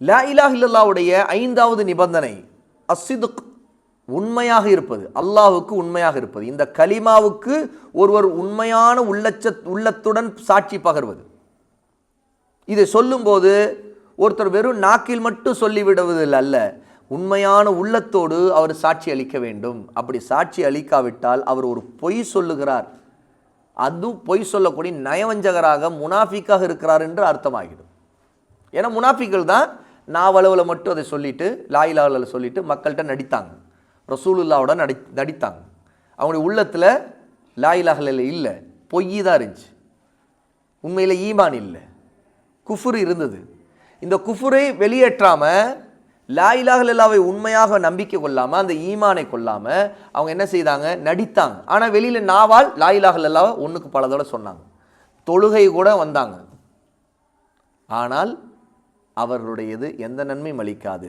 லா இலாஹ இல்லல்லாஹ்வுடைய 5வது நிபந்தனை அஸ்ஸித்க், உண்மையாக இருப்பது, அல்லாஹ்வுக்கு உண்மையாக இருப்பது. இந்த கலிமாவுக்கு ஒருவர் உண்மையான உள்ளத்துடன் சாட்சி பகர்வது. இதை சொல்லும்போது ஒருத்தர் வெறும் நாக்கில் மட்டும் சொல்லிவிடுவதில் அல்ல, உண்மையான உள்ளத்தோடு அவர் சாட்சி அளிக்க வேண்டும். அப்படி சாட்சி அளிக்காவிட்டால் அவர் ஒரு பொய் சொல்லுகிறார், அது பொய் சொல்லக்கூடிய நயவஞ்சகராக முனாஃபிக்காக இருக்கிறார் என்று அர்த்தமாகிடும். ஏன்னா முனாஃபிக்கள் தான் நாவளவில் மட்டும் அதை சொல்லிட்டு லா இலாஹ இல்லல்லாஹ் சொல்லிட்டு மக்கள்கிட்ட நடித்தாங்க, ரசூலுல்லாவோட நடித்தாங்க. அவங்களுடைய உள்ளத்தில் லா இலாஹ இல்லல்லாஹ் இல்லை, பொய் தான் இருந்துச்சு. உண்மையில் ஈமான் இல்லை, குஃபுர் இருந்தது. இந்த குஃபுரை வெளியேற்றாமல் லா இலாஹ இல்லல்லாஹ்வை உண்மையாக நம்பிக்கை கொள்ளாமல், அந்த ஈமானை கொள்ளாமல் அவங்க என்ன செய்தாங்க, நடித்தாங்க. ஆனால் வெளியில் நாவால் லா இலாஹ இல்லல்லாஹ் ஒன்றுக்கு பல தடவை சொன்னாங்க, தொழுகை கூட வந்தாங்க. ஆனால் அவர்களுடையது எந்த நன்மையும் அளிக்காது.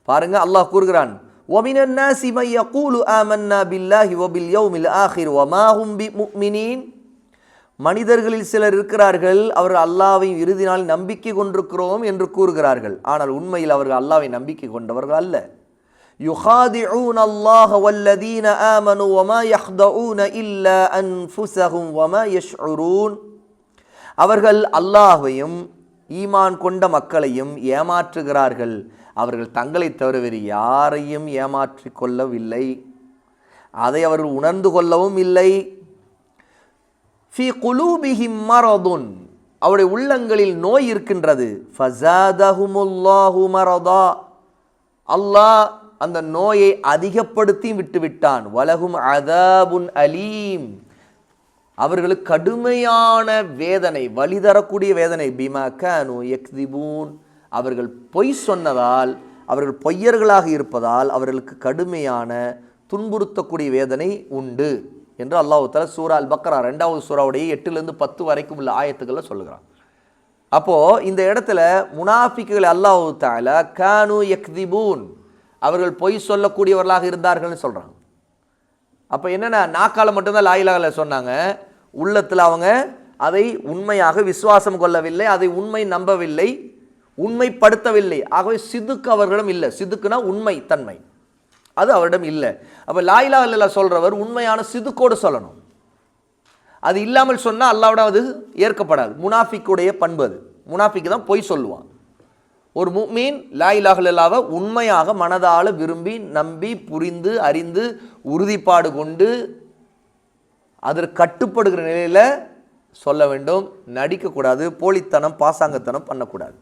பாருங்க, அல்லாஹ் கூறுகிறான், وَمِنَ النَّاسِ مَن يَقُولُ آمَنَّا بِاللَّهِ وَبِالْيَوْمِ الْآخِرِ وَمَا هُمْ بِمُؤْمِنِينَ. மனிதர்களில் சிலர் இருக்கிறார்கள், அவர்கள் அல்லாஹ்வை இறுதி நாள் நம்பிக்கை கொண்டிருக்கிறோம் என்று கூறுகிறார்கள், ஆனால் உண்மையில் அவர்கள் அல்லாஹ்வை நம்பிக்கை கொண்டவர்கள் அல்ல. يُخَادِعُونَ اللَّهَ وَالَّذِينَ آمَنُوا وَمَا يَخْدَعُونَ إِلَّا أَنفُسَهُمْ وَمَا يَشْعُرُونَ. அவர்கள் அல்லாஹ்வையும் ஈமான் கொண்ட மக்களையும் ஏமாற்றுகிறார்கள், அவர்கள் தங்களை தவிர வேறு யாரையும் ஏமாற்றிக் கொள்ளவில்லை, அதை அவர்கள் உணர்ந்து கொள்ளவும் இல்லை. ஃபீ குலூபிஹிம் மரதுன், அவருடைய உள்ளங்களில் நோய் இருக்கின்றது. ஃபஸாதஹுமுல்லாஹு மரதா, அல்லாஹ் அந்த நோயை அதிகப்படுத்தி விட்டுவிட்டான். வலஹும் அதாபுன் அலீம், அவர்களுக்கு கடுமையான வேதனை, வலி தரக்கூடிய வேதனை. பிமா கானு யக்திபூன், அவர்கள் பொய் சொன்னதால், அவர்கள் பொய்யர்களாக இருப்பதால் அவர்களுக்கு கடுமையான துன்புறுத்தக்கூடிய வேதனை உண்டு என்று அல்லாஹ் தஆலா சூரா அல் பக்ரா 2வது சூராவுடைய 8லிருந்து 10 வரைக்கும் உள்ள ஆயத்துக்களை சொல்லுகிறான். அப்போது இந்த இடத்துல முனாஃபிக்குகளை அல்லாஹ் தஆலா கானு யக்திபூன், அவர்கள் பொய் சொல்லக்கூடியவர்களாக இருந்தார்கள்னு சொல்கிறாங்க. அப்போ என்னென்ன, நாக்கால மட்டும்தான் லா இலாஹ இல்லல்லாஹ் சொன்னாங்க, உள்ளத்தில் அவங்க அதை உண்மையாக விசுவாசம் கொள்ளவில்லை, அதை உண்மை நம்பவில்லை, உண்மைப்படுத்தவில்லை. ஆகவே சிதுக்கு அவர்களிடம் இல்லை. சிதுக்குனா உண்மை தன்மை, அது அவரிடம் இல்லை. அப்போ லா இலாஹ இல்லல்லாஹ் சொல்கிறவர் உண்மையான சிதுக்கோடு சொல்லணும். அது இல்லாமல் சொன்னால் அல்லாஹ்விடம் அது ஏற்கப்படாது. முனாஃபிக்குடைய பண்பு அது. முனாஃபிக்கு தான் பொய் சொல்லுவான். ஒரு முஃமின் லா இலாஹ இல்லல்லாஹ்வை உண்மையாக மனதால் விரும்பி நம்பி புரிந்து அறிந்து உறுதிப்பாடு கொண்டு அதற்கு கட்டுப்படுகிற நிலையில் சொல்ல வேண்டும். நடிக்கக்கூடாது, போலித்தனம் பாசாங்கத்தனம் பண்ணக்கூடாது.